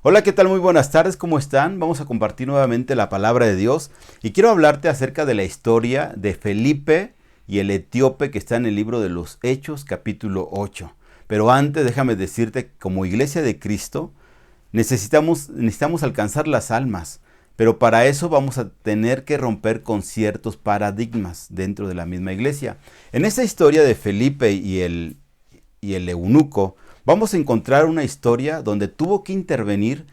Hola, ¿qué tal? Muy buenas tardes, ¿cómo están? Vamos a compartir nuevamente la palabra de Dios y quiero hablarte acerca de la historia de Felipe y el etíope que está en el libro de los Hechos, capítulo 8. Pero antes déjame decirte que como iglesia de Cristo necesitamos alcanzar las almas, pero para eso vamos a tener que romper con ciertos paradigmas dentro de la misma iglesia. En esta historia de Felipe y el eunuco, vamos a encontrar una historia donde tuvo que intervenir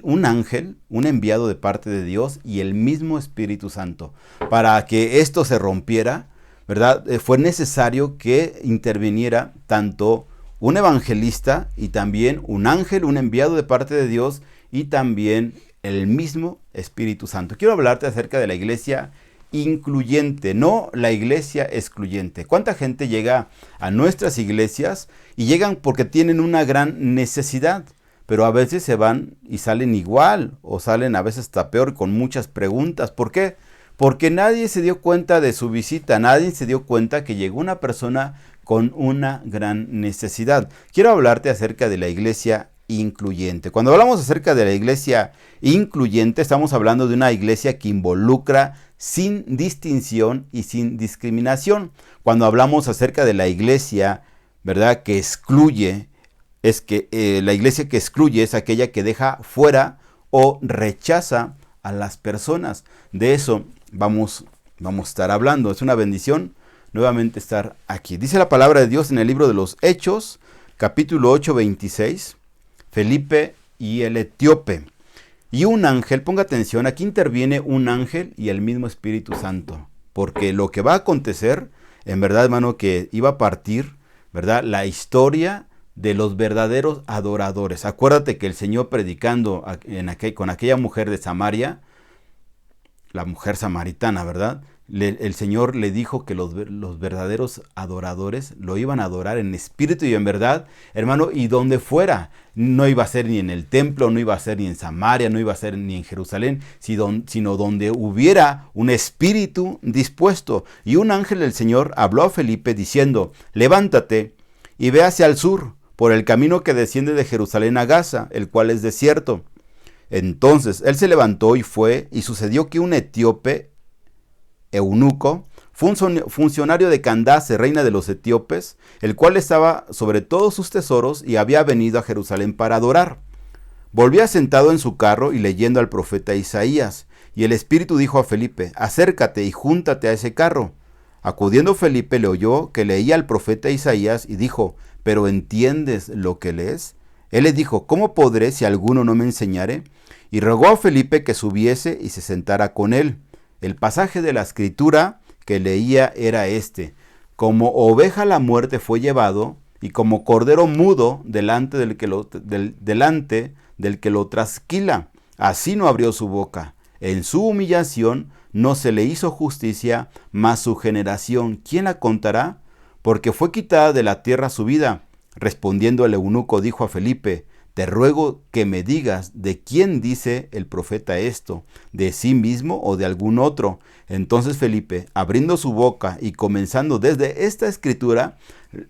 un ángel, un enviado de parte de Dios y el mismo Espíritu Santo. Para que esto se rompiera, ¿verdad? Fue necesario que interviniera tanto un evangelista y también un ángel, un enviado de parte de Dios y también el mismo Espíritu Santo. Quiero hablarte acerca de la iglesia incluyente, no la iglesia excluyente. ¿Cuánta gente llega a nuestras iglesias y llegan porque tienen una gran necesidad, pero a veces se van y salen igual o salen a veces hasta peor con muchas preguntas? ¿Por qué? Porque nadie se dio cuenta de su visita, nadie se dio cuenta que llegó una persona con una gran necesidad. Quiero hablarte acerca de la iglesia incluyente. Cuando hablamos acerca de la iglesia incluyente, estamos hablando de una iglesia que involucra sin distinción y sin discriminación. Cuando hablamos acerca de la iglesia, ¿verdad?, que excluye, es que la iglesia que excluye es aquella que deja fuera o rechaza a las personas. De eso vamos a estar hablando. Es una bendición nuevamente estar aquí. Dice la palabra de Dios en el libro de los Hechos, capítulo 8, 26. Felipe y el etíope. Y un ángel, ponga atención, aquí interviene un ángel y el mismo Espíritu Santo. Porque lo que va a acontecer, en verdad, hermano, que iba a partir, ¿verdad?, la historia de los verdaderos adoradores. Acuérdate que el Señor predicando con aquella mujer de Samaria, la mujer samaritana, ¿verdad?, el Señor le dijo que los verdaderos adoradores lo iban a adorar en espíritu y en verdad, hermano, y donde fuera. No iba a ser ni en el templo, no iba a ser ni en Samaria, no iba a ser ni en Jerusalén, sino donde hubiera un espíritu dispuesto. Y un ángel del Señor habló a Felipe diciendo: levántate y ve hacia el sur, por el camino que desciende de Jerusalén a Gaza, el cual es desierto. Entonces él se levantó y fue, y sucedió que un etíope, eunuco, fue un funcionario de Candace, reina de los etíopes, el cual estaba sobre todos sus tesoros y había venido a Jerusalén para adorar. Volvía sentado en su carro y leyendo al profeta Isaías, y el Espíritu dijo a Felipe: acércate y júntate a ese carro. Acudiendo Felipe le oyó que leía al profeta Isaías y dijo: ¿pero entiendes lo que lees? Él le dijo: ¿cómo podré si alguno no me enseñare? Y rogó a Felipe que subiese y se sentara con él. El pasaje de la escritura que leía era este: como oveja a la muerte fue llevado, y como cordero mudo delante del que lo trasquila, así no abrió su boca. En su humillación no se le hizo justicia, mas su generación, ¿quién la contará? Porque fue quitada de la tierra su vida. Respondiendo el eunuco dijo a Felipe: te ruego que me digas de quién dice el profeta esto, de sí mismo o de algún otro. Entonces Felipe, abriendo su boca y comenzando desde esta escritura,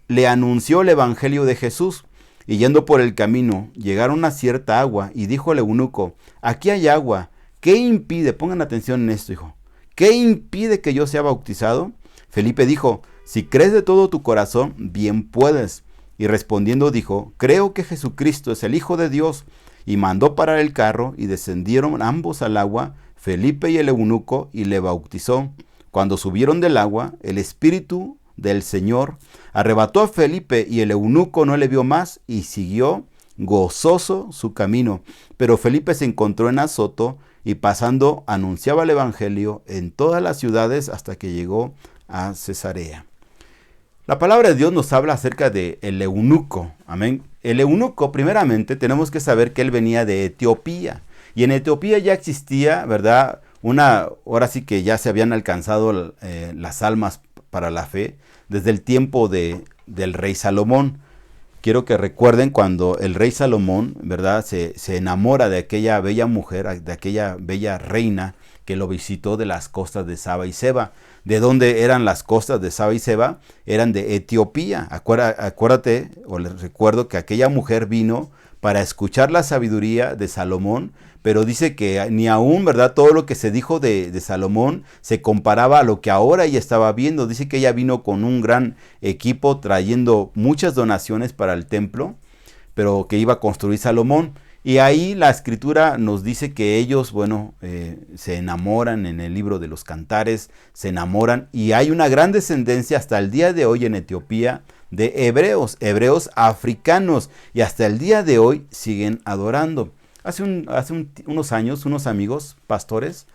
le anunció el evangelio de Jesús. Y yendo por el camino, llegaron a cierta agua, y dijo el eunuco: aquí hay agua, ¿qué impide? Pongan atención en esto, hijo. ¿Qué impide que yo sea bautizado? Felipe dijo: si crees de todo tu corazón, bien puedes. Y respondiendo dijo: creo que Jesucristo es el Hijo de Dios. Y mandó parar el carro, y descendieron ambos al agua, Felipe y el eunuco, y le bautizó. Cuando subieron del agua, el Espíritu del Señor arrebató a Felipe, y el eunuco no le vio más, y siguió gozoso su camino. Pero Felipe se encontró en Azoto, y pasando anunciaba el evangelio en todas las ciudades hasta que llegó a Cesarea. La palabra de Dios nos habla acerca de el eunuco, amén. El eunuco, primeramente, tenemos que saber que él venía de Etiopía. Y en Etiopía ya existía, ¿verdad?, ahora sí que ya se habían alcanzado las almas para la fe desde el tiempo del rey Salomón. Quiero que recuerden cuando el rey Salomón, ¿verdad?, se enamora de aquella bella mujer, de aquella bella reina que lo visitó de las costas de Saba y Seba. ¿De dónde eran las costas de Saba y Seba? Eran de Etiopía. Acuérdate, o les recuerdo que aquella mujer vino para escuchar la sabiduría de Salomón, pero dice que ni aún, ¿verdad? Todo lo que se dijo de Salomón se comparaba a lo que ahora ella estaba viendo. Dice que ella vino con un gran equipo trayendo muchas donaciones para el templo, pero que iba a construir Salomón. Y ahí la escritura nos dice que ellos, bueno, se enamoran en el libro de los Cantares, se enamoran y hay una gran descendencia hasta el día de hoy en Etiopía de hebreos africanos, y hasta el día de hoy siguen adorando. Hace unos años, unos amigos pastores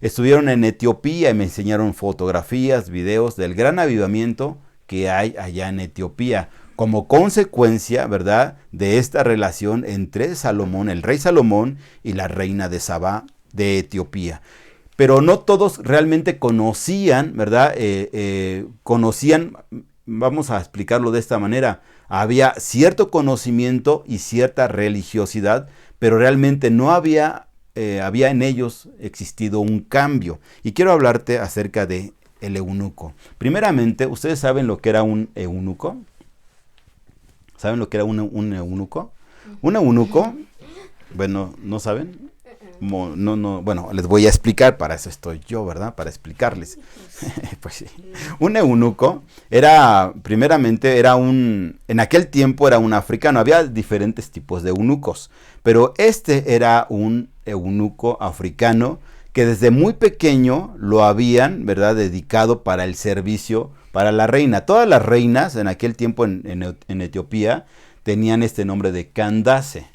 estuvieron en Etiopía y me enseñaron fotografías, videos del gran avivamiento que hay allá en Etiopía, como consecuencia, ¿verdad?, de esta relación entre Salomón, el rey Salomón, y la reina de Sabá de Etiopía. Pero no todos realmente conocían, ¿verdad? Conocían, vamos a explicarlo de esta manera, había cierto conocimiento y cierta religiosidad, pero realmente no había en ellos existido un cambio. Y quiero hablarte acerca de el eunuco. Primeramente, ¿ustedes saben lo que era un eunuco? ¿Saben lo que era un eunuco? Un eunuco, bueno, ¿no saben? Bueno, les voy a explicar, para eso estoy yo, ¿verdad? Para explicarles. Pues sí. Un eunuco primeramente en aquel tiempo era un africano. Había diferentes tipos de eunucos, pero este era un eunuco africano que desde muy pequeño lo habían, ¿verdad?, dedicado para el servicio para la reina. Todas las reinas en aquel tiempo en Etiopía tenían este nombre de Candace.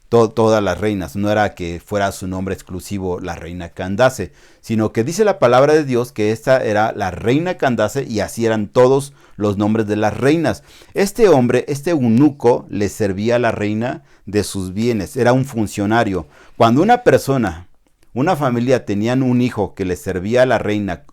Todas las reinas, no era que fuera su nombre exclusivo la reina Candace, sino que dice la palabra de Dios que esta era la reina Candace y así eran todos los nombres de las reinas. Este hombre, este eunuco, le servía a la reina de sus bienes, era un funcionario. Cuando una familia tenían un hijo que le servía a la reina,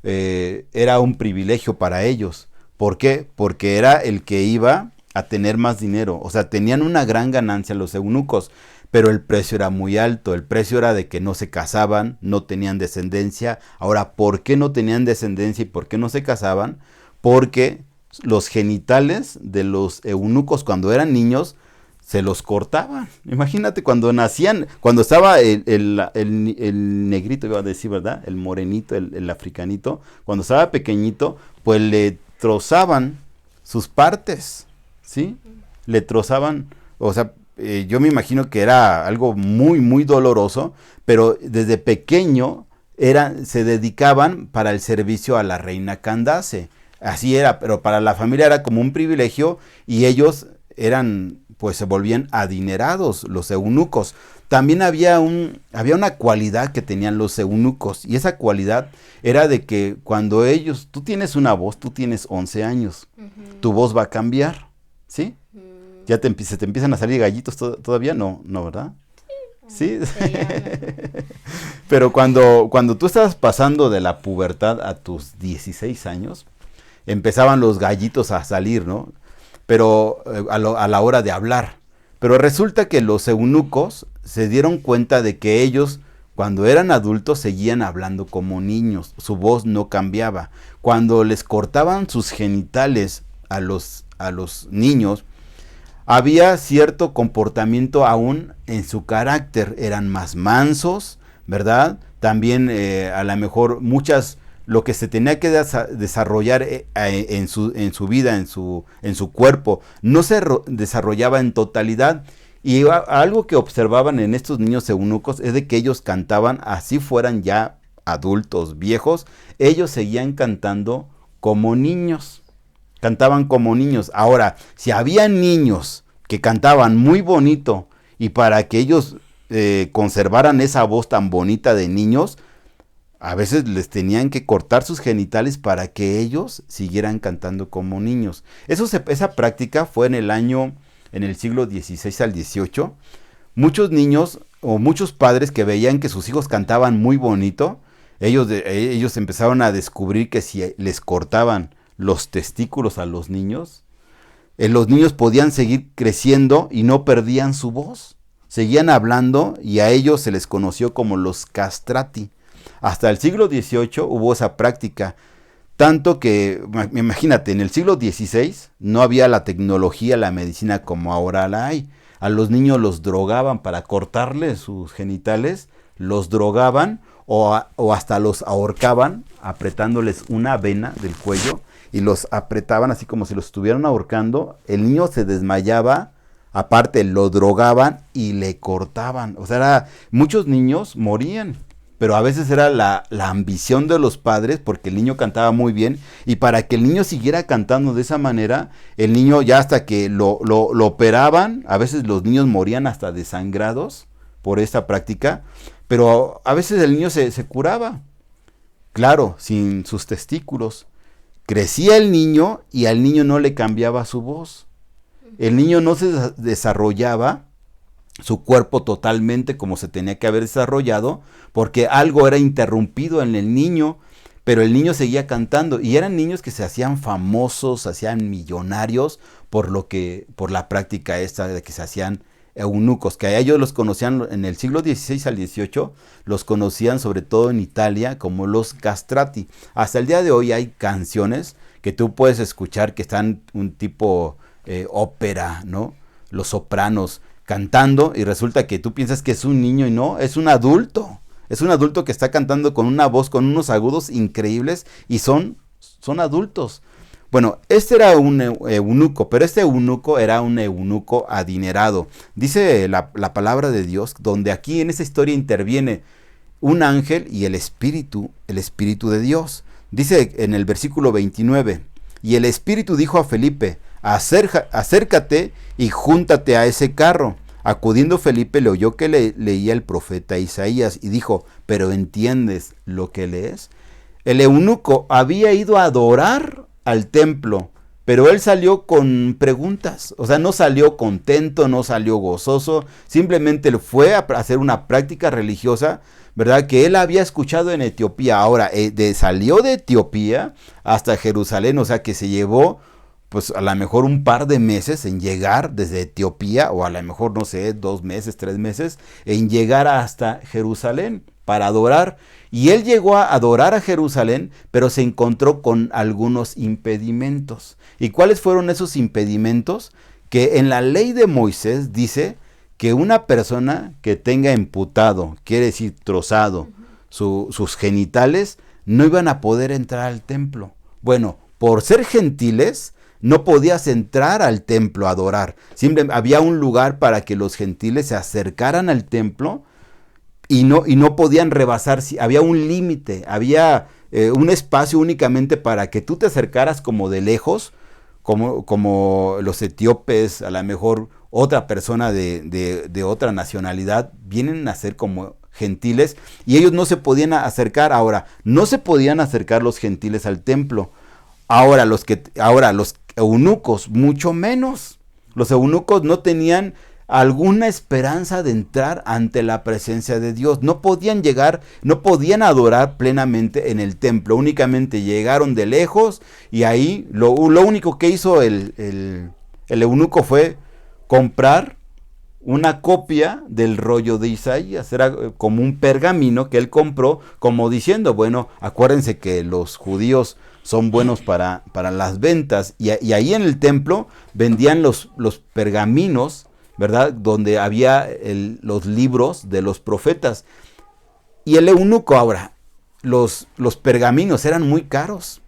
era un privilegio para ellos. ¿Por qué? Porque era el que iba a tener más dinero. O sea, tenían una gran ganancia los eunucos, pero el precio era muy alto. El precio era de que no se casaban, no tenían descendencia. Ahora, ¿por qué no tenían descendencia y por qué no se casaban? Porque los genitales de los eunucos cuando eran niños se los cortaban. Imagínate cuando nacían, cuando estaba el negrito, iba a decir, ¿verdad? El morenito, el africanito, cuando estaba pequeñito, pues le trozaban sus partes, ¿sí? Le trozaban, o sea, yo me imagino que era algo muy, muy doloroso, pero desde pequeño se dedicaban para el servicio a la reina Candace. Así era, pero para la familia era como un privilegio y ellos pues se volvían adinerados, los eunucos. También había una cualidad que tenían los eunucos, y esa cualidad era de que cuando tú tienes una voz, tú tienes 11 años, tu voz va a cambiar, ¿sí? ¿Ya se te empiezan a salir gallitos todavía? No, ¿verdad? Sí. Pero cuando tú estabas pasando de la pubertad a tus 16 años, empezaban los gallitos a salir, ¿no? Pero a la hora de hablar. Pero resulta que los eunucos se dieron cuenta de que ellos, cuando eran adultos, seguían hablando como niños. Su voz no cambiaba. Cuando les cortaban sus genitales a los niños, había cierto comportamiento aún en su carácter. Eran más mansos, ¿verdad? También a lo mejor lo que se tenía que desarrollar en su vida, en su cuerpo, no se desarrollaba en totalidad. Y algo que observaban en estos niños eunucos es de que ellos cantaban, así fueran ya adultos, viejos, ellos seguían cantando como niños. Cantaban como niños. Ahora, si había niños que cantaban muy bonito y para que ellos conservaran esa voz tan bonita de niños, a veces les tenían que cortar sus genitales para que ellos siguieran cantando como niños. Esa práctica fue en el siglo XVI al XVIII. Muchos niños o muchos padres que veían que sus hijos cantaban muy bonito, ellos empezaron a descubrir que si les cortaban los testículos a los niños podían seguir creciendo y no perdían su voz. Seguían hablando y a ellos se les conoció como los castrati. Hasta el siglo XVIII hubo esa práctica, tanto que, imagínate, en el siglo XVI no había la tecnología, la medicina como ahora la hay. a los niños los drogaban para cortarles sus genitales, los drogaban o hasta los ahorcaban apretándoles una vena del cuello y los apretaban así como si los estuvieran ahorcando. El niño se desmayaba, aparte lo drogaban y le cortaban. O sea, muchos niños morían. Pero a veces era la ambición de los padres, porque el niño cantaba muy bien, y para que el niño siguiera cantando de esa manera, el niño ya hasta que lo operaban, a veces los niños morían hasta desangrados por esta práctica, pero a veces el niño se curaba, claro, sin sus testículos. Crecía el niño y al niño no le cambiaba su voz. El niño no se desarrollaba su cuerpo totalmente como se tenía que haber desarrollado, porque algo era interrumpido en el niño, pero el niño seguía cantando, y eran niños que se hacían famosos, se hacían millonarios por la práctica esta de que se hacían eunucos, que a ellos los conocían en el siglo XVI al XVIII, los conocían sobre todo en Italia como los castrati. Hasta el día de hoy hay canciones que tú puedes escuchar que están un tipo ópera, ¿no? Los sopranos cantando, y resulta que tú piensas que es un niño y no, es un adulto. Es un adulto que está cantando con una voz, con unos agudos increíbles, y son adultos. Bueno, este era un eunuco, pero este eunuco era un eunuco adinerado. Dice la palabra de Dios, donde aquí en esta historia interviene un ángel y el espíritu de Dios. Dice en el versículo 29, y el espíritu dijo a Felipe, acércate y júntate a ese carro. Acudiendo Felipe le oyó que leía el profeta Isaías y dijo, ¿pero entiendes lo que lees? El eunuco había ido a adorar al templo, pero él salió con preguntas, o sea, no salió contento, no salió gozoso, simplemente fue a hacer una práctica religiosa, ¿verdad? Que él había escuchado en Etiopía. Ahora, salió de Etiopía hasta Jerusalén, o sea que se llevó pues a lo mejor un par de meses en llegar desde Etiopía, o a lo mejor, no sé, 2 meses, 3 meses, en llegar hasta Jerusalén para adorar. Y él llegó a adorar a Jerusalén, pero se encontró con algunos impedimentos. ¿Y cuáles fueron esos impedimentos? Que en la ley de Moisés dice que una persona que tenga emputado, quiere decir trozado, sus genitales, no iban a poder entrar al templo. Bueno, por ser gentiles, no podías entrar al templo a adorar. Simplemente había un lugar para que los gentiles se acercaran al templo y no podían rebasar. Había un límite, había un espacio únicamente para que tú te acercaras como de lejos, como los etíopes, a lo mejor otra persona de otra nacionalidad, vienen a ser como gentiles y ellos no se podían acercar. Ahora, no se podían acercar los gentiles al templo. Ahora los eunucos, mucho menos. Los eunucos no tenían alguna esperanza de entrar ante la presencia de Dios. No podían llegar, no podían adorar plenamente en el templo. Únicamente llegaron de lejos y ahí lo único que hizo el eunuco fue comprar una copia del rollo de Isaías. Era como un pergamino que él compró, como diciendo, bueno, acuérdense que los judíos son buenos para las ventas, y ahí en el templo vendían los pergaminos, ¿verdad? Donde había los libros de los profetas. Y el eunuco, ahora, los pergaminos eran muy caros.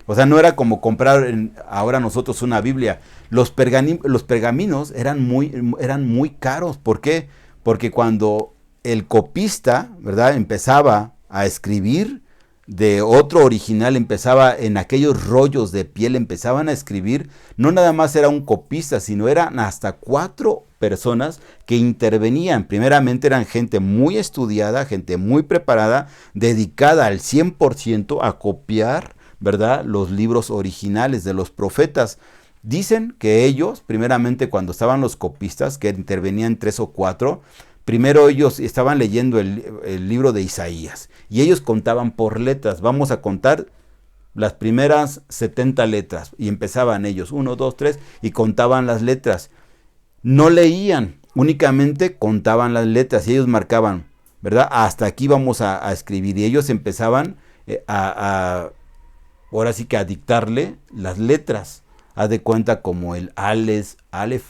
O sea, no era como comprar ahora nosotros una Biblia. Los pergaminos eran muy caros. ¿Por qué? Porque cuando el copista, ¿verdad?, empezaba a escribir de otro original, empezaba en aquellos rollos de piel, empezaban a escribir, no nada más era un copista, sino eran hasta 4 personas que intervenían. Primeramente eran gente muy estudiada, gente muy preparada, dedicada al 100% a copiar, ¿verdad?, los libros originales de los profetas. Dicen que ellos, primeramente cuando estaban los copistas, que intervenían 3 o 4, primero ellos estaban leyendo el libro de Isaías y ellos contaban por letras. Vamos a contar las primeras 70 letras y empezaban ellos 1, 2, 3 y contaban las letras. No leían, únicamente contaban las letras y ellos marcaban, ¿verdad? Hasta aquí vamos a escribir, y ellos empezaban ahora sí que a dictarle las letras. Haz de cuenta como el Aleph,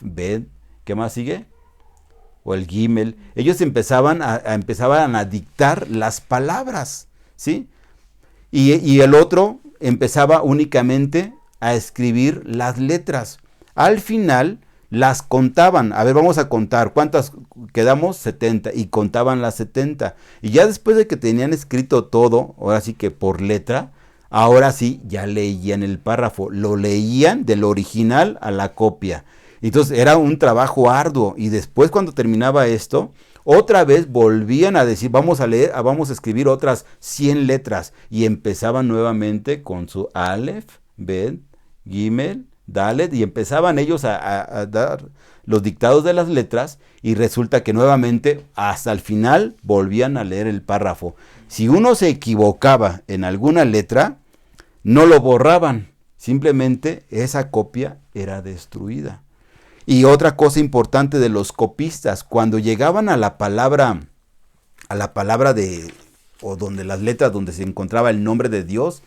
Bet, ¿qué más sigue? o el Gimel, ellos empezaban a dictar las palabras, ¿sí? Y el otro empezaba únicamente a escribir las letras. Al final las contaban. A ver, vamos a contar. ¿Cuántas quedamos? 70. Y contaban las 70. Y ya después de que tenían escrito todo, ahora sí que por letra, ahora sí ya leían el párrafo. Lo leían del original a la copia. Entonces era un trabajo arduo. Y después, cuando terminaba esto, otra vez volvían a decir, vamos a leer, vamos a escribir otras 100 letras. Y empezaban nuevamente con su Aleph, Bet, Gimel, Dalet, y empezaban ellos a dar los dictados de las letras, y resulta que nuevamente hasta el final volvían a leer el párrafo. Si uno se equivocaba en alguna letra, no lo borraban, simplemente esa copia era destruida. Y otra cosa importante de los copistas, cuando llegaban a la palabra o donde las letras donde se encontraba el nombre de Dios,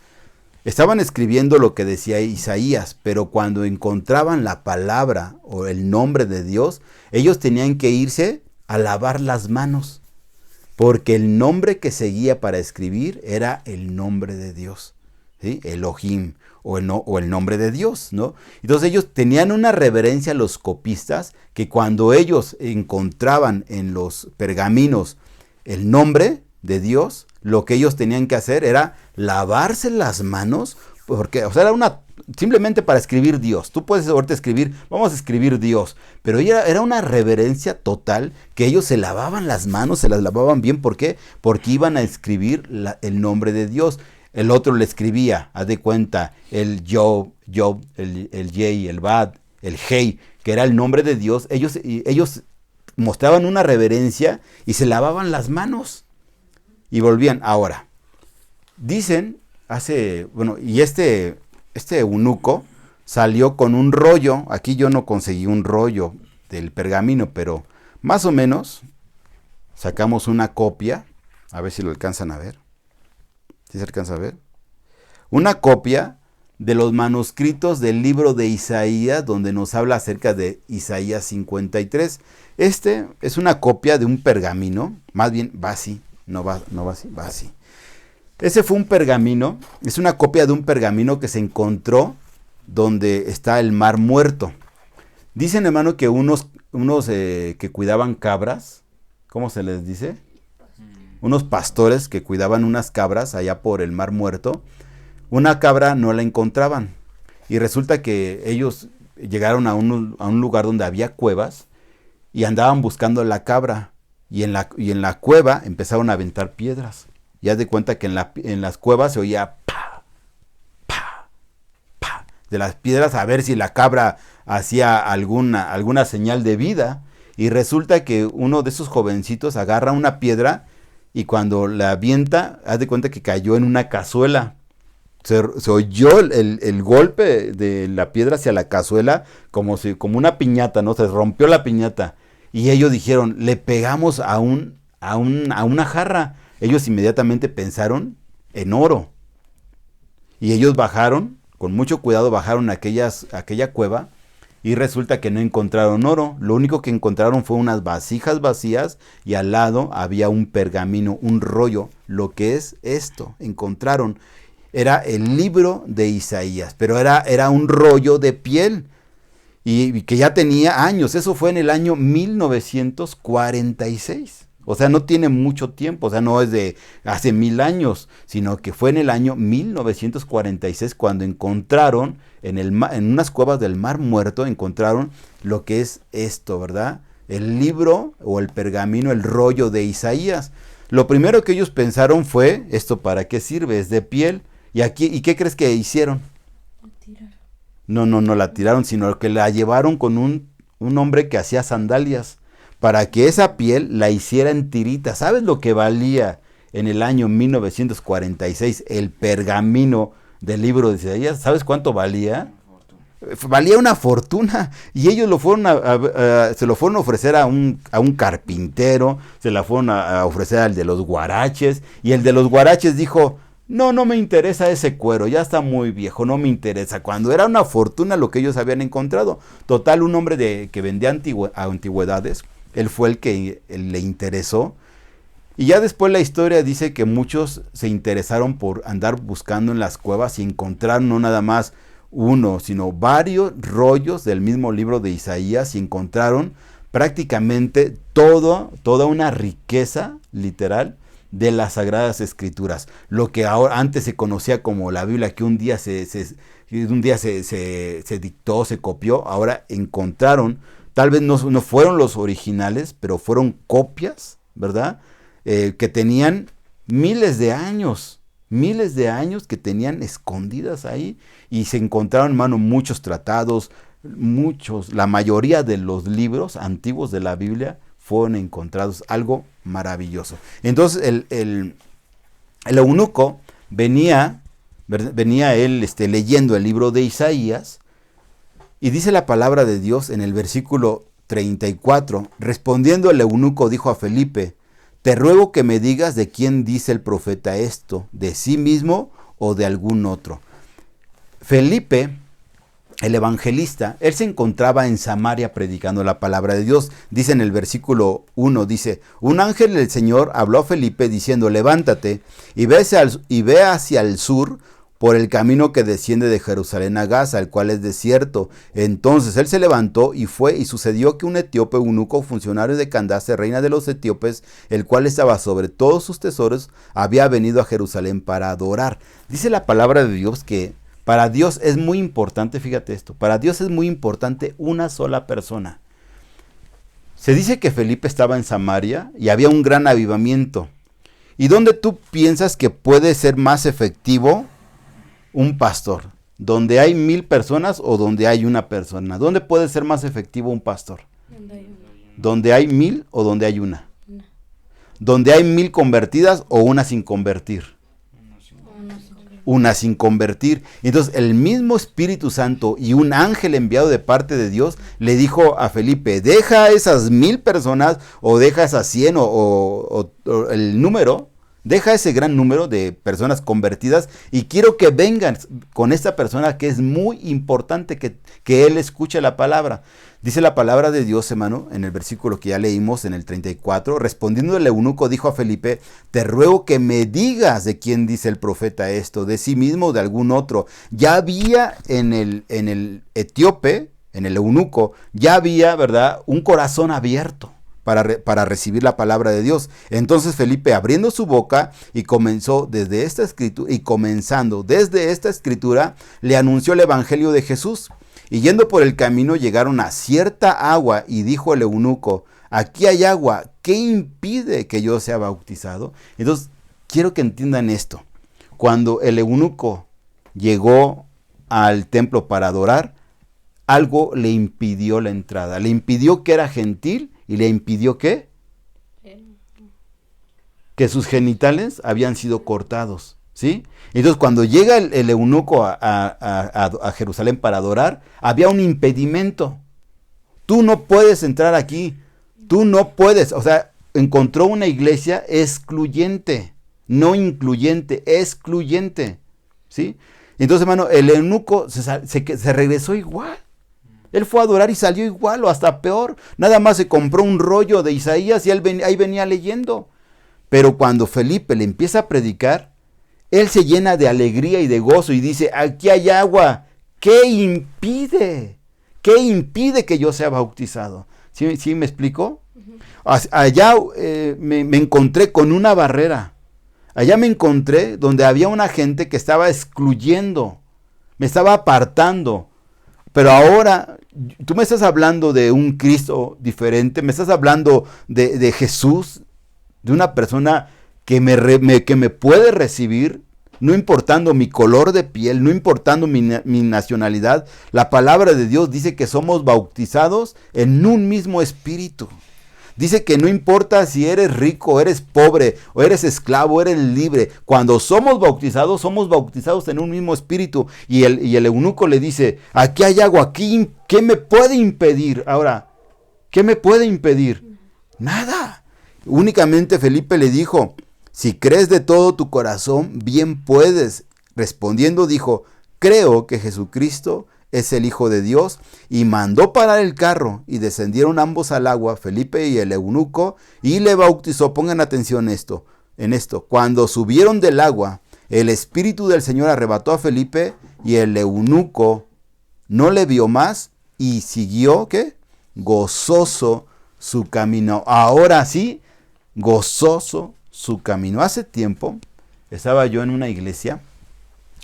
estaban escribiendo lo que decía Isaías, pero cuando encontraban la palabra o el nombre de Dios, ellos tenían que irse a lavar las manos, porque el nombre que seguía para escribir era el nombre de Dios, ¿sí? Elohim, o el nombre de Dios, ¿no? Entonces ellos tenían una reverencia a los copistas, que cuando ellos encontraban en los pergaminos el nombre de Dios, lo que ellos tenían que hacer era lavarse las manos, porque, o sea, era simplemente para escribir Dios. Tú puedes ahorita escribir, vamos a escribir Dios, pero era una reverencia total, que ellos se lavaban las manos, se las lavaban bien. ¿Por qué? Porque iban a escribir el nombre de Dios. El otro le escribía, haz de cuenta, el Job, el Yei, el Bad, el Hei, que era el nombre de Dios. Ellos mostraban una reverencia y se lavaban las manos y volvían. Ahora, dicen, y este eunuco salió con un rollo. Aquí yo no conseguí un rollo del pergamino, pero más o menos sacamos una copia, a ver si lo alcanzan a ver. ¿Sí se alcanza a ver? Una copia de los manuscritos del libro de Isaías, donde nos habla acerca de Isaías 53. Este es una copia de un pergamino, más bien va así, no va así. Ese fue un pergamino, es una copia de un pergamino que se encontró donde está el Mar Muerto. Dicen, hermano, que unos que cuidaban cabras, ¿cómo se les dice? Unos pastores que cuidaban unas cabras allá por el Mar Muerto, una cabra no la encontraban. Y resulta que ellos llegaron a un lugar donde había cuevas y andaban buscando la cabra. Y en la cueva empezaron a aventar piedras. Y haz de cuenta que en las cuevas se oía pa, pa, pa, de las piedras, a ver si la cabra hacía alguna señal de vida. Y resulta que uno de esos jovencitos agarra una piedra, y cuando la avienta, haz de cuenta que cayó en una cazuela. Se oyó el golpe de la piedra hacia la cazuela como una piñata, ¿no? Se rompió la piñata. Y ellos dijeron, le pegamos a una jarra. Ellos inmediatamente pensaron en oro. Y ellos bajaron, con mucho cuidado bajaron a aquella cueva, y resulta que no encontraron oro. Lo único que encontraron fue unas vasijas vacías, y al lado había un pergamino, un rollo. Lo que es esto, encontraron, era el libro de Isaías, pero era un rollo de piel, y que ya tenía años. Eso fue en el año 1946. O sea, no tiene mucho tiempo, o sea, no es de hace 1000 años, sino que fue en el año 1946 cuando encontraron en unas cuevas del Mar Muerto, encontraron lo que es esto, ¿verdad? El libro o el pergamino, el rollo de Isaías. Lo primero que ellos pensaron fue, ¿esto para qué sirve? Es de piel. ¿Y qué crees que hicieron? No la tiraron, sino que la llevaron con un hombre que hacía sandalias, para que esa piel la hiciera en tiritas. ¿Sabes lo que valía en el año 1946 el pergamino del libro de Isaías? ¿Sabes cuánto valía? Valía una fortuna. Y ellos se lo fueron a ofrecer a un carpintero, se la fueron a ofrecer al de los guaraches, y el de los guaraches dijo, no me interesa ese cuero, ya está muy viejo, no me interesa. Cuando era una fortuna lo que ellos habían encontrado. Total, un hombre que vendía antigüedades Él fue el que le interesó. Y ya después la historia dice que muchos se interesaron por andar buscando en las cuevas y encontraron no nada más uno, sino varios rollos del mismo libro de Isaías y encontraron prácticamente toda una riqueza literal de las Sagradas Escrituras. Lo que ahora antes se conocía como la Biblia, que un día se dictó, se copió, ahora encontraron, tal vez no fueron los originales, pero fueron copias, ¿verdad? Que tenían miles de años que tenían escondidas ahí, y se encontraron, hermano, muchos tratados, la mayoría de los libros antiguos de la Biblia fueron encontrados, algo maravilloso. Entonces el eunuco venía él leyendo el libro de Isaías, y dice la palabra de Dios en el versículo 34, respondiendo el eunuco dijo a Felipe, te ruego que me digas de quién dice el profeta esto, de sí mismo o de algún otro. Felipe, el evangelista, él se encontraba en Samaria predicando la palabra de Dios. Dice en el versículo 1, dice, un ángel del Señor habló a Felipe diciendo, levántate y ve hacia el sur por el camino que desciende de Jerusalén a Gaza, el cual es desierto. Entonces él se levantó y fue, y sucedió que un etíope eunuco, funcionario de Candace, reina de los etíopes, el cual estaba sobre todos sus tesoros, había venido a Jerusalén para adorar. Dice la palabra de Dios que para Dios es muy importante, fíjate esto, para Dios es muy importante una sola persona. Se dice que Felipe estaba en Samaria y había un gran avivamiento. ¿Y dónde tú piensas que puede ser más efectivo un pastor? ¿Donde hay 1000 personas o donde hay una persona? ¿Dónde puede ser más efectivo un pastor? ¿Donde hay 1000 o donde hay una? ¿Donde hay 1000 convertidas o una sin convertir? Una sin convertir. Entonces el mismo Espíritu Santo y un ángel enviado de parte de Dios le dijo a Felipe, deja esas 1000 personas o deja esas 100 o el número, deja ese gran número de personas convertidas y quiero que vengan con esta persona que es muy importante que él escuche la palabra. Dice la palabra de Dios, hermano, en el versículo que ya leímos en el 34, respondiendo el eunuco dijo a Felipe, te ruego que me digas de quién dice el profeta esto, de sí mismo o de algún otro. Ya había en el etíope, en el eunuco, ya había, ¿verdad?, un corazón abierto para recibir la palabra de Dios. Entonces Felipe, abriendo su boca y comenzando desde esta escritura, le anunció el evangelio de Jesús. Y yendo por el camino llegaron a cierta agua y dijo el eunuco, aquí hay agua, ¿qué impide que yo sea bautizado? Entonces quiero que entiendan esto. Cuando el eunuco llegó al templo para adorar, algo le impidió la entrada. Le impidió que era gentil y le impidió que sus genitales habían sido cortados, ¿sí? Entonces cuando llega el eunuco a Jerusalén para adorar, había un impedimento. Tú no puedes entrar aquí, tú no puedes, o sea, encontró una iglesia excluyente, no incluyente, excluyente, ¿sí? Entonces, hermano, el eunuco se regresó igual. Él fue a adorar y salió igual o hasta peor. Nada más se compró un rollo de Isaías y ahí venía leyendo. Pero cuando Felipe le empieza a predicar, él se llena de alegría y de gozo y dice, aquí hay agua, ¿qué impide? ¿Qué impide que yo sea bautizado? ¿Sí me explicó? Allá me encontré con una barrera. Allá me encontré donde había una gente que estaba excluyendo, me estaba apartando. Pero ahora tú me estás hablando de un Cristo diferente, me estás hablando de Jesús, de una persona que me puede recibir, no importando mi color de piel, no importando mi nacionalidad. La palabra de Dios dice que somos bautizados en un mismo espíritu. Dice que no importa si eres rico, eres pobre, o eres esclavo, eres libre. Cuando somos bautizados en un mismo espíritu. Y el eunuco le dice, aquí hay agua, aquí, ¿qué me puede impedir? Ahora, ¿qué me puede impedir? Nada. Únicamente Felipe le dijo, si crees de todo tu corazón, bien puedes. Respondiendo dijo, creo que Jesucristo es el Hijo de Dios, y mandó parar el carro, y descendieron ambos al agua, Felipe y el eunuco, y le bautizó. Pongan atención en esto. Cuando subieron del agua, el Espíritu del Señor arrebató a Felipe, y el eunuco no le vio más, y siguió, ¿qué? Gozoso su camino. Ahora sí, gozoso su camino. Hace tiempo estaba yo en una iglesia,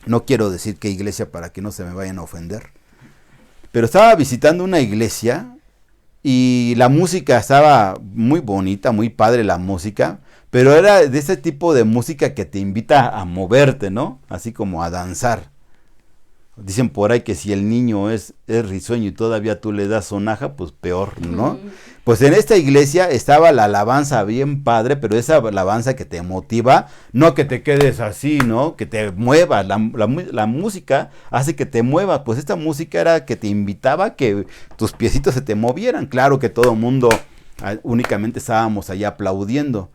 no quiero decir qué iglesia para que no se me vayan a ofender, pero estaba visitando una iglesia y la música estaba muy bonita, muy padre la música, pero era de ese tipo de música que te invita a moverte, ¿no? Así como a danzar. Dicen por ahí que si el niño es risueño y todavía tú le das sonaja, pues peor, ¿no? Pues en esta iglesia estaba la alabanza bien padre, pero esa alabanza que te motiva, no que te quedes así, ¿no? Que te muevas, la música hace que te muevas, pues esta música era que te invitaba a que tus piecitos se te movieran. Claro que todo el mundo únicamente estábamos allá aplaudiendo,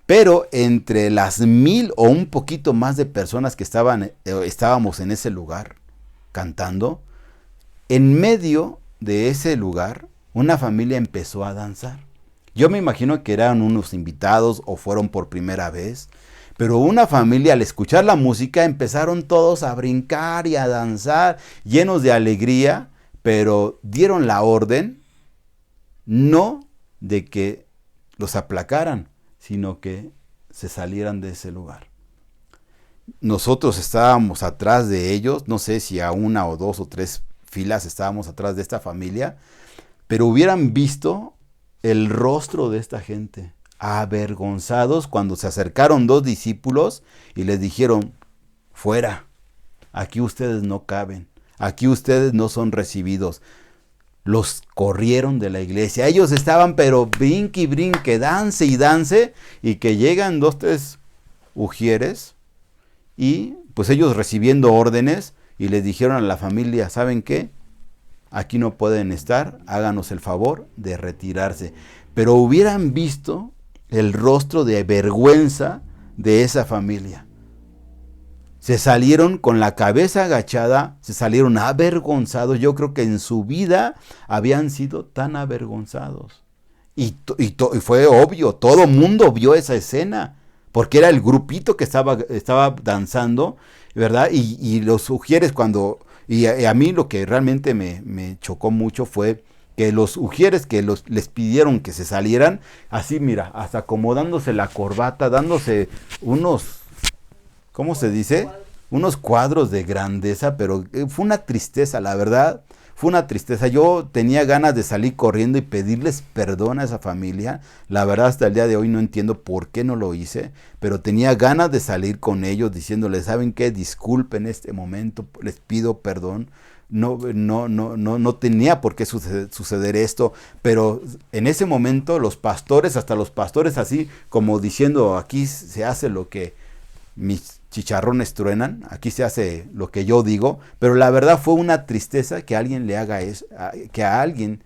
pero entre las 1000 o un poquito más de personas que estábamos en ese lugar cantando, en medio de ese lugar, una familia empezó a danzar. Yo me imagino que eran unos invitados o fueron por primera vez, pero una familia al escuchar la música empezaron todos a brincar y a danzar, llenos de alegría, pero dieron la orden no de que los aplacaran, sino que se salieran de ese lugar. Nosotros estábamos atrás de ellos, no sé si a 1 o 2 o 3 filas estábamos atrás de esta familia, pero hubieran visto el rostro de esta gente, avergonzados cuando se acercaron 2 discípulos y les dijeron: fuera, aquí ustedes no caben, aquí ustedes no son recibidos. Los corrieron de la iglesia. Ellos estaban pero brinque y brinque, dance y dance, y que llegan 2, 3 ujieres, y pues ellos recibiendo órdenes, y les dijeron a la familia: ¿saben qué? Aquí no pueden estar, háganos el favor de retirarse. Pero hubieran visto el rostro de vergüenza de esa familia. Se salieron con la cabeza agachada, se salieron avergonzados. Yo creo que en su vida habían sido tan avergonzados. Y fue obvio, todo mundo vio esa escena, porque era el grupito que estaba danzando, ¿verdad? Y los ujieres y a mí lo que realmente me chocó mucho fue que los ujieres que les pidieron que se salieran, así mira, hasta acomodándose la corbata, dándose unos, ¿cómo se dice? Unos cuadros de grandeza, pero fue una tristeza, la verdad. Fue una tristeza. Yo tenía ganas de salir corriendo y pedirles perdón a esa familia. La verdad, hasta el día de hoy no entiendo por qué no lo hice, pero tenía ganas de salir con ellos diciéndoles: ¿saben qué? Disculpen este momento, les pido perdón. No tenía por qué suceder esto, pero en ese momento hasta los pastores así como diciendo: aquí se hace lo que mis chicharrones truenan, aquí se hace lo que yo digo. Pero la verdad fue una tristeza que alguien le haga eso, que alguien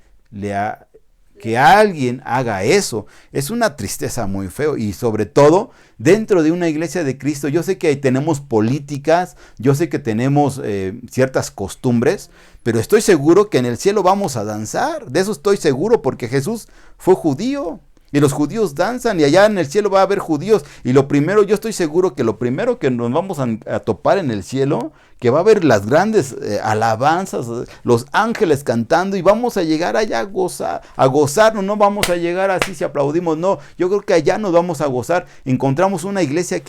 haga eso. Es una tristeza muy feo, y sobre todo dentro de una iglesia de Cristo. Yo sé que tenemos políticas, yo sé que tenemos ciertas costumbres, pero estoy seguro que en el cielo vamos a danzar. De eso estoy seguro, porque Jesús fue judío. Y los judíos danzan, y allá en el cielo va a haber judíos. Y yo estoy seguro que lo primero que nos vamos a topar en el cielo, que va a haber las grandes alabanzas, los ángeles cantando, y vamos a llegar allá a gozarnos. No vamos a llegar así si aplaudimos, no. Yo creo que allá nos vamos a gozar. Encontramos una iglesia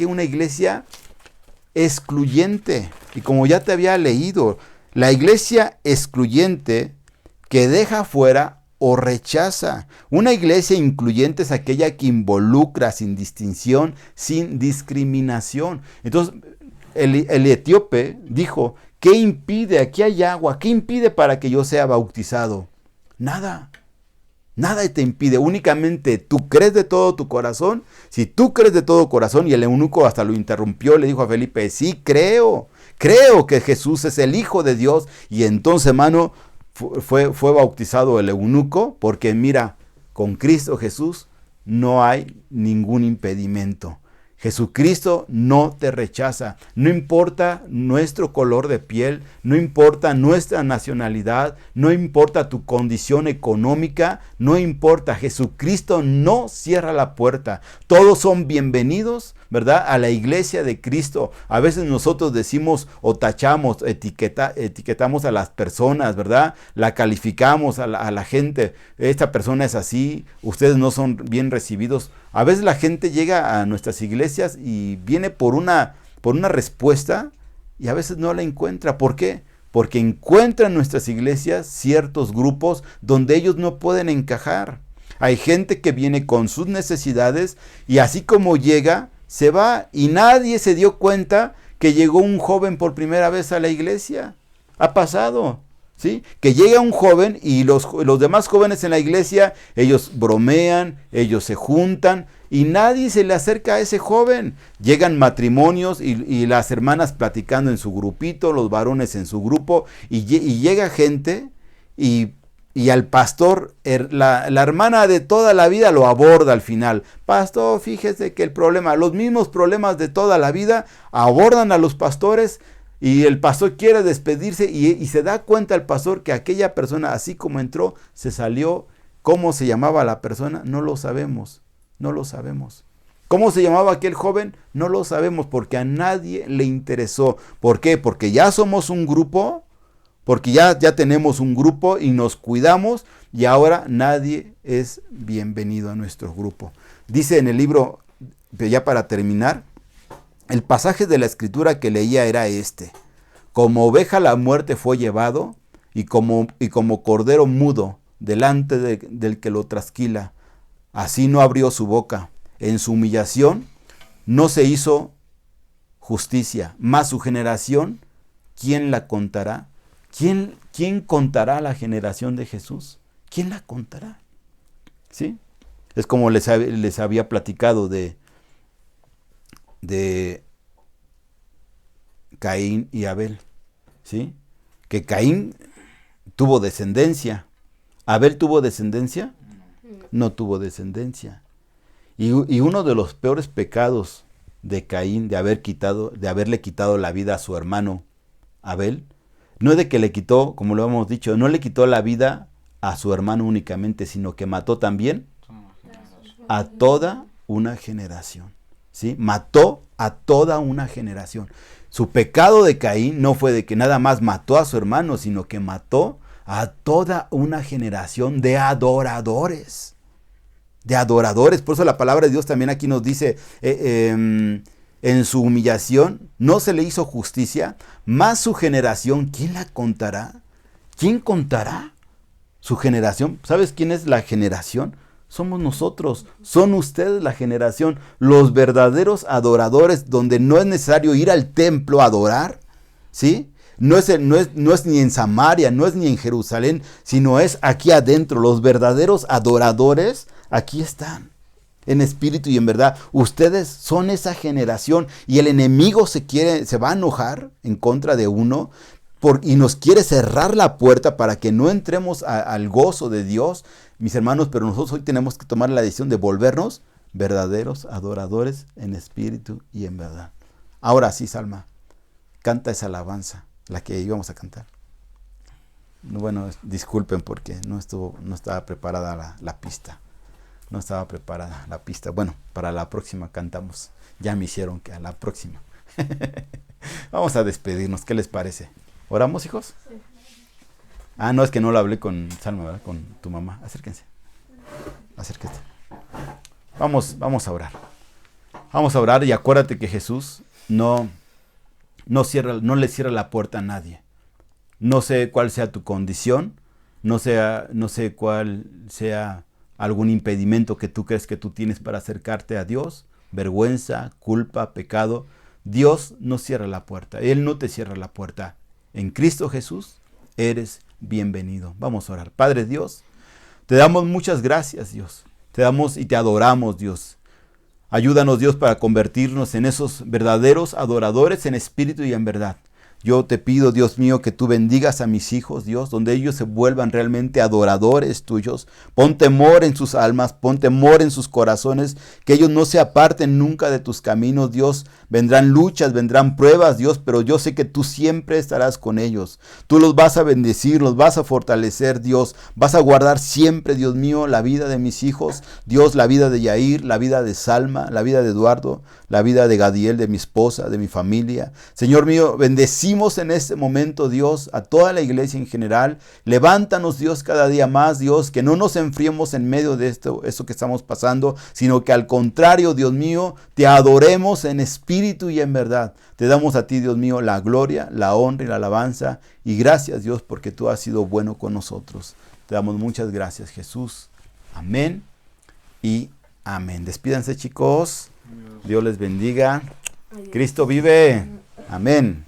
excluyente. Y como ya te había leído, la iglesia excluyente que deja fuera o rechaza. Una iglesia incluyente es aquella que involucra sin distinción, sin discriminación. Entonces, el etíope dijo: ¿qué impide? Aquí hay agua. ¿Qué impide para que yo sea bautizado? Nada. Nada te impide. Únicamente tú crees de todo tu corazón. Si tú crees de todo corazón, y el eunuco hasta lo interrumpió, le dijo a Felipe: sí, creo que Jesús es el Hijo de Dios. Y entonces, hermano, fue bautizado el eunuco, porque mira, con Cristo Jesús no hay ningún impedimento. Jesucristo no te rechaza. No importa nuestro color de piel, no importa nuestra nacionalidad, no importa tu condición económica, no importa. Jesucristo no cierra la puerta. Todos son bienvenidos, ¿verdad?, a la iglesia de Cristo. A veces nosotros decimos o tachamos, etiquetamos a las personas, ¿verdad? La calificamos a la gente. Esta persona es así, ustedes no son bien recibidos. A veces la gente llega a nuestras iglesias y viene por una respuesta y a veces no la encuentra. ¿Por qué? Porque encuentra en nuestras iglesias ciertos grupos donde ellos no pueden encajar. Hay gente que viene con sus necesidades y así como llega, se va y nadie se dio cuenta que llegó un joven por primera vez a la iglesia. Ha pasado, ¿sí? Que llega un joven y los demás jóvenes en la iglesia, ellos bromean, ellos se juntan y nadie se le acerca a ese joven. Llegan matrimonios y las hermanas platicando en su grupito, los varones en su grupo y llega gente y al pastor, la hermana de toda la vida lo aborda al final. Pastor, fíjese que los mismos problemas de toda la vida abordan a los pastores y el pastor quiere despedirse y se da cuenta el pastor que aquella persona, así como entró, se salió. ¿Cómo se llamaba la persona? No lo sabemos, no lo sabemos. ¿Cómo se llamaba aquel joven? No lo sabemos porque a nadie le interesó. ¿Por qué? Porque ya somos un grupo. Porque ya tenemos un grupo y nos cuidamos y ahora nadie es bienvenido a nuestro grupo. Dice en el libro, ya para terminar, el pasaje de la escritura que leía era este. Como oveja a la muerte fue llevado y como cordero mudo delante del que lo trasquila. Así no abrió su boca. En su humillación no se hizo justicia. Mas su generación, ¿quién la contará? ¿Quién contará la generación de Jesús? ¿Quién la contará? ¿Sí? Es como les había platicado de Caín y Abel. ¿Sí? Que Caín tuvo descendencia. ¿Abel tuvo descendencia? No tuvo descendencia. Y uno de los peores pecados de Caín, de haberle quitado la vida a su hermano Abel, no es de que le quitó, como lo hemos dicho, no le quitó la vida a su hermano únicamente, sino que mató también a toda una generación. ¿Sí? Mató a toda una generación. Su pecado de Caín no fue de que nada más mató a su hermano, sino que mató a toda una generación de adoradores. De adoradores. Por eso la palabra de Dios también aquí nos dice, en su humillación no se le hizo justicia, más su generación, ¿quién la contará? ¿Quién contará su generación? ¿Sabes quién es la generación? Somos nosotros, son ustedes la generación, los verdaderos adoradores, donde no es necesario ir al templo a adorar, ¿sí? No es ni en Samaria, no es ni en Jerusalén, sino es aquí adentro. Los verdaderos adoradores aquí están, en espíritu y en verdad. Ustedes son esa generación y el enemigo se va a enojar en contra de uno y nos quiere cerrar la puerta para que no entremos al gozo de Dios, mis hermanos, pero nosotros hoy tenemos que tomar la decisión de volvernos verdaderos adoradores en espíritu y en verdad. Ahora sí, Salma, canta esa alabanza, la que íbamos a cantar. Bueno, disculpen porque no estaba preparada la pista. No estaba preparada la pista. Bueno, para la próxima cantamos. Ya me hicieron que a la próxima. Vamos a despedirnos. ¿Qué les parece? ¿Oramos, hijos? Sí. Ah, no, es que no lo hablé con Salma, ¿verdad? Con tu mamá. Acérquense. Acérquense. Vamos a orar. Vamos a orar y acuérdate que Jesús no le cierra la puerta a nadie. No sé cuál sea tu condición. No sé cuál sea algún impedimento que tú crees que tú tienes para acercarte a Dios, vergüenza, culpa, pecado. Dios no cierra la puerta, Él no te cierra la puerta. En Cristo Jesús eres bienvenido. Vamos a orar. Padre Dios, te damos muchas gracias, Dios. Te damos y te adoramos, Dios. Ayúdanos, Dios, para convertirnos en esos verdaderos adoradores en espíritu y en verdad. Yo te pido, Dios mío, que tú bendigas a mis hijos, Dios, donde ellos se vuelvan realmente adoradores tuyos. Pon temor en sus almas, pon temor en sus corazones, que ellos no se aparten nunca de tus caminos, Dios. Vendrán luchas, vendrán pruebas, Dios, pero yo sé que tú siempre estarás con ellos. Tú los vas a bendecir, los vas a fortalecer, Dios. Vas a guardar siempre, Dios mío, la vida de mis hijos, Dios, la vida de Yair, la vida de Salma, la vida de Eduardo, la vida de Gadiel, de mi esposa, de mi familia. Señor mío, bendecimos en este momento, Dios, a toda la iglesia en general. Levántanos, Dios, cada día más, Dios, que no nos enfriemos en medio de esto que estamos pasando, sino que al contrario, Dios mío, te adoremos en espíritu y en verdad. Te damos a ti, Dios mío, la gloria, la honra y la alabanza. Y gracias, Dios, porque tú has sido bueno con nosotros. Te damos muchas gracias, Jesús. Amén y amén. Despídanse, chicos. Dios les bendiga. Cristo vive. Amén.